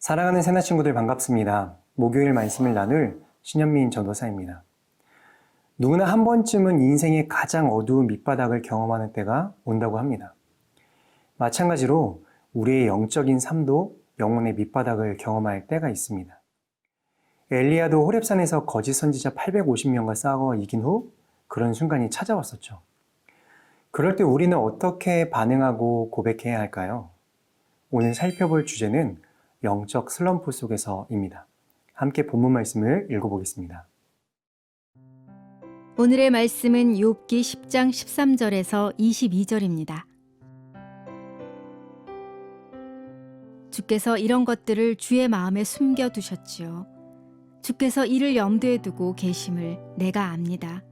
사랑하는 새나 친구들 반갑습니다. 목요일 말씀을 나눌 신현민 전도사입니다. 누구나 한 번쯤은 인생의 가장 어두운 밑바닥을 경험하는 때가 온다고 합니다. 마찬가지로 우리의 영적인 삶도 영혼의 밑바닥을 경험할 때가 있습니다. 엘리야도 호렙산에서 거짓 선지자 850명과 싸워 이긴 후 그런 순간이 찾아왔었죠. 그럴 때 우리는 어떻게 반응하고 고백해야 할까요? 오늘 살펴볼 주제는 영적 슬럼프 속에서입니다. 함께 본문 말씀을 읽어보겠습니다. 오늘의 말씀은 욥기 10장 13절에서 22절입니다. 주께서 이런 것들을 주의 마음에 숨겨두셨지요. 주께서 이를 염두에 두고 계심을 내가 압니다.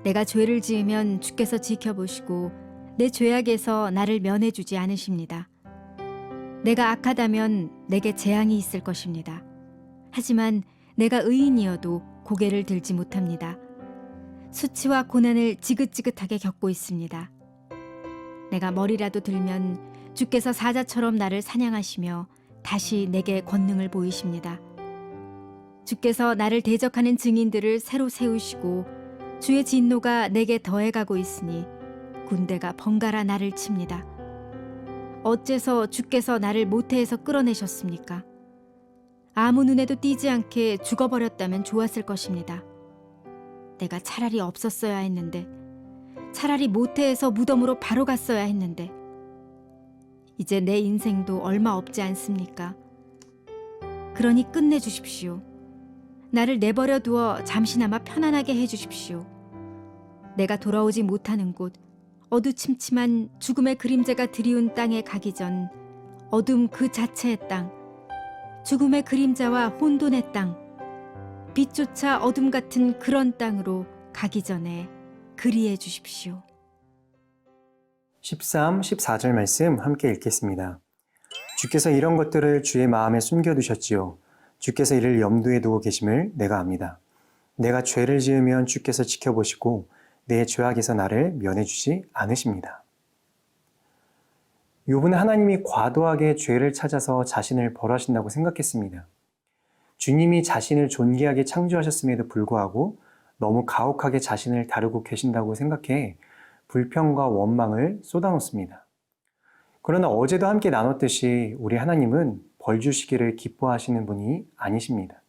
내가 죄를 지으면 주께서 지켜보시고 내 죄악에서 나를 면해주지 않으십니다. 내가 악하다면 내게 재앙이 있을 것입니다. 하지만 내가 의인이어도 고개를 들지 못합니다. 수치와 고난을 지긋지긋하게 겪고 있습니다. 내가 머리라도 들면 주께서 사자처럼 나를 사냥하시며 다시 내게 권능을 보이십니다. 주께서 나를 대적하는 증인들을 새로 세우시고 주의 진노가 내게 더해가고 있으니 군대가 번갈아 나를 칩니다. 어째서 주께서 나를 모태에서 끌어내셨습니까? 아무 눈에도 띄지 않게 죽어버렸다면 좋았을 것입니다. 내가 차라리 없었어야 했는데, 차라리 모태에서 무덤으로 바로 갔어야 했는데, 이제 내 인생도 얼마 없지 않습니까? 그러니 끝내주십시오. 나를 내버려 두어 잠시나마 편안하게 해주십시오. 내가 돌아오지 못하는 곳, 어두침침한 죽음의 그림자가 드리운 땅에 가기 전 어둠 그 자체의 땅, 죽음의 그림자와 혼돈의 땅, 빛조차 어둠 같은 그런 땅으로 가기 전에 그리해 주십시오. 13, 14절 말씀 함께 읽겠습니다. 주께서 이런 것들을 주의 마음에 숨겨두셨지요. 주께서 이를 염두에 두고 계심을 내가 압니다. 내가 죄를 지으면 주께서 지켜보시고 내 죄악에서 나를 면해주지 않으십니다. 욥은 하나님이 과도하게 죄를 찾아서 자신을 벌하신다고 생각했습니다. 주님이 자신을 존귀하게 창조하셨음에도 불구하고 너무 가혹하게 자신을 다루고 계신다고 생각해 불평과 원망을 쏟아놓습니다. 그러나 어제도 함께 나눴듯이 우리 하나님은 벌 주시기를 기뻐하시는 분이 아니십니다.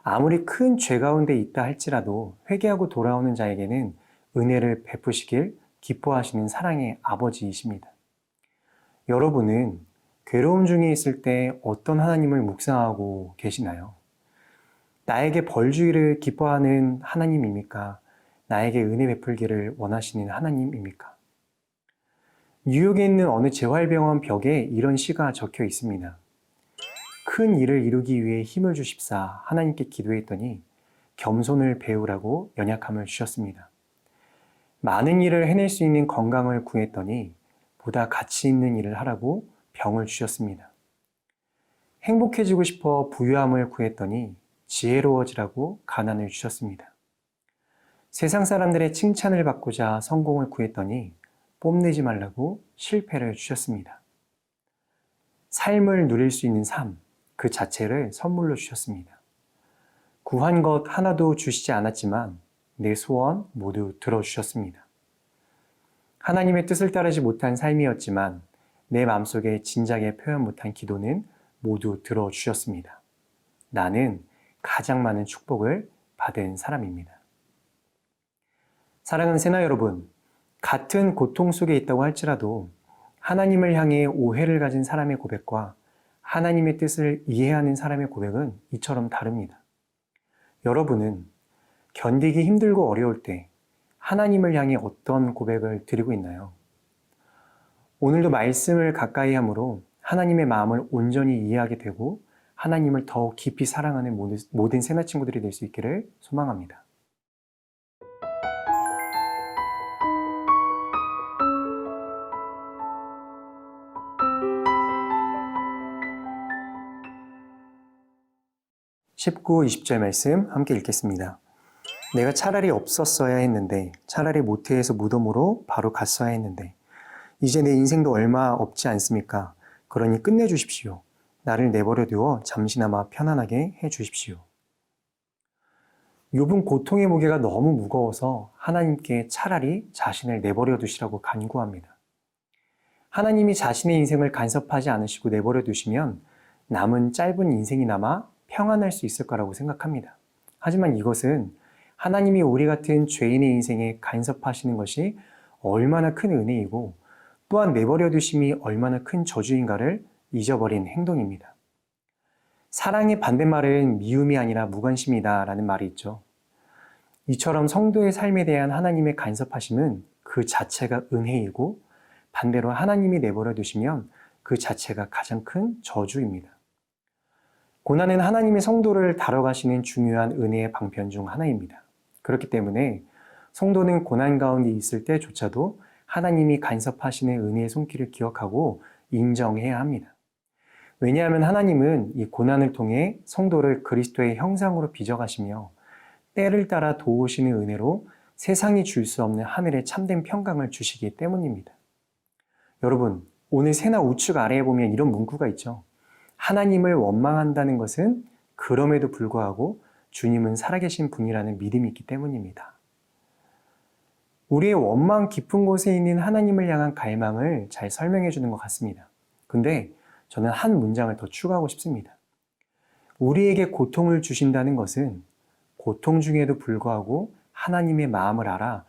아무리 큰 죄 가운데 있다 할지라도 회개하고 돌아오는 자에게는 은혜를 베푸시길 기뻐하시는 사랑의 아버지이십니다. 여러분은 괴로움 중에 있을 때 어떤 하나님을 묵상하고 계시나요? 나에게 벌 주기를 기뻐하는 하나님입니까? 나에게 은혜 베풀기를 원하시는 하나님입니까? 뉴욕에 있는 어느 재활병원 벽에 이런 시가 적혀 있습니다. 큰 일을 이루기 위해 힘을 주십사 하나님께 기도했더니 겸손을 배우라고 연약함을 주셨습니다. 많은 일을 해낼 수 있는 건강을 구했더니 보다 가치 있는 일을 하라고 병을 주셨습니다. 행복해지고 싶어 부유함을 구했더니 지혜로워지라고 가난을 주셨습니다. 세상 사람들의 칭찬을 받고자 성공을 구했더니 뽐내지 말라고 실패를 주셨습니다. 삶을 누릴 수 있는 삶, 그 자체를 선물로 주셨습니다. 구한 것 하나도 주시지 않았지만 내 소원 모두 들어주셨습니다. 하나님의 뜻을 따르지 못한 삶이었지만 내 마음속에 진작에 표현 못한 기도는 모두 들어주셨습니다. 나는 가장 많은 축복을 받은 사람입니다. 사랑하는 새나 여러분, 같은 고통 속에 있다고 할지라도 하나님을 향해 오해를 가진 사람의 고백과 하나님의 뜻을 이해하는 사람의 고백은 이처럼 다릅니다. 여러분은 견디기 힘들고 어려울 때 하나님을 향해 어떤 고백을 드리고 있나요? 오늘도 말씀을 가까이 함으로 하나님의 마음을 온전히 이해하게 되고 하나님을 더욱 깊이 사랑하는 모든 새나 친구들이 될 수 있기를 소망합니다. (19, 20절) 말씀 함께 읽겠습니다. 내가 차라리 없었어야 했는데, 차라리 모태에서 무덤으로 바로 갔어야 했는데, 이제 내 인생도 얼마 없지 않습니까? 그러니 끝내주십시오. 나를 내버려 두어 잠시나마 편안하게 해 주십시오. 욥은 고통의 무게가 너무 무거워서 하나님께 차라리 자신을 내버려 두시라고 간구합니다. 하나님이 자신의 인생을 간섭하지 않으시고 내버려 두시면 남은 짧은 인생이 남아 평안할 수 있을 거라고 생각합니다. 하지만 이것은 하나님이 우리 같은 죄인의 인생에 간섭하시는 것이 얼마나 큰 은혜이고 또한 내버려 두심이 얼마나 큰 저주인가를 잊어버린 행동입니다. 사랑의 반대말은 미움이 아니라 무관심이다 라는 말이 있죠. 이처럼 성도의 삶에 대한 하나님의 간섭하심은 그 자체가 은혜이고 반대로 하나님이 내버려 두시면 그 자체가 가장 큰 저주입니다. 고난은 하나님의 성도를 다뤄가시는 중요한 은혜의 방편 중 하나입니다. 그렇기 때문에 성도는 고난 가운데 있을 때조차도 하나님이 간섭하시는 은혜의 손길을 기억하고 인정해야 합니다. 왜냐하면 하나님은 이 고난을 통해 성도를 그리스도의 형상으로 빚어가시며 때를 따라 도우시는 은혜로 세상이 줄 수 없는 하늘의 참된 평강을 주시기 때문입니다. 여러분, 오늘 새나 우측 아래에 보면 이런 문구가 있죠. 하나님을 원망한다는 것은 그럼에도 불구하고 주님은 살아계신 분이라는 믿음이 있기 때문입니다. 우리의 원망 깊은 곳에 있는 하나님을 향한 갈망을 잘 설명해 주는 것 같습니다. 근데 저는 한 문장을 더 추가하고 싶습니다. 우리에게 고통을 주신다는 것은 고통 중에도 불구하고 하나님의 마음을 알아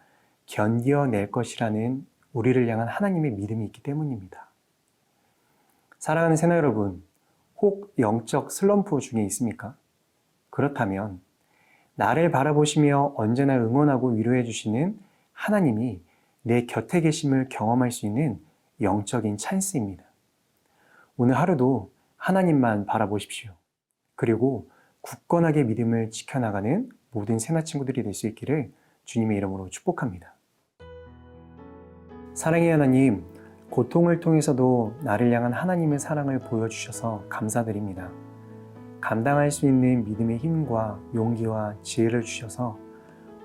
견뎌낼 것이라는 우리를 향한 하나님의 믿음이 있기 때문입니다. 사랑하는 새나 여러분, 혹 영적 슬럼프 중에 있습니까? 그렇다면 나를 바라보시며 언제나 응원하고 위로해 주시는 하나님이 내 곁에 계심을 경험할 수 있는 영적인 찬스입니다. 오늘 하루도 하나님만 바라보십시오. 그리고 굳건하게 믿음을 지켜나가는 모든 새나 친구들이 될 수 있기를 주님의 이름으로 축복합니다. 사랑의 하나님, 고통을 통해서도 나를 향한 하나님의 사랑을 보여주셔서 감사드립니다. 감당할 수 있는 믿음의 힘과 용기와 지혜를 주셔서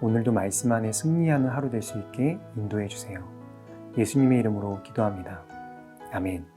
오늘도 말씀 안에 승리하는 하루 될 수 있게 인도해 주세요. 예수님의 이름으로 기도합니다. 아멘.